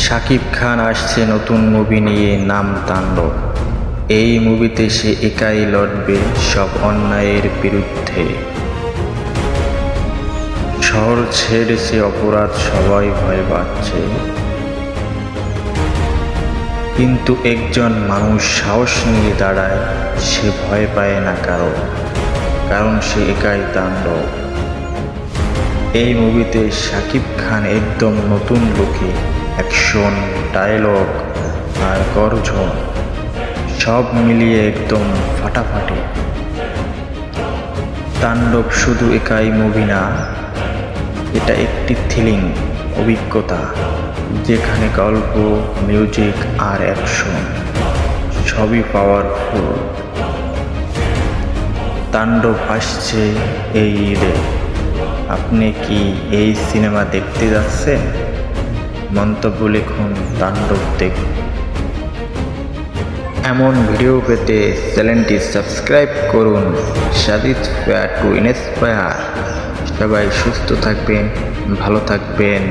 শাকিব খান আসছে নতুন মুভি নিয়ে, নাম তাণ্ডব। এই মুভিতে সে একাই লড়বে সব অন্যায়ের বিরুদ্ধে। শহর ছেড়ে সে অপরাধ, সবাই ভয় পাচ্ছে, কিন্তু একজন মানুষ সাহস নিয়ে দাঁড়ায়, সে ভয় পায় না কারণ সে একাই তাণ্ডব। এই মুভিতে শাকিব খান একদম নতুন লুকে, অ্যাকশন, ডায়লগ আর গর্জন সব মিলিয়ে একদম ফাটাফাটি। তাণ্ডব শুধু একাই মুভি না, এটা একটি থ্রিলিং অভিজ্ঞতা, যেখানে গল্প, মিউজিক আর অ্যাকশন সবই পাওয়ারফুল। তাণ্ডব আসছে এই ঈদে। আপনি কি এই সিনেমা দেখতে যাচ্ছেন? মন্তব্য লিখুন তাণ্ডব দেখুন। এমন ভিডিও পেতে চ্যানেলটি সাবস্ক্রাইব করুন। Sadit fair to inspire. সবাই সুস্থ থাকবেন, ভালো থাকবেন।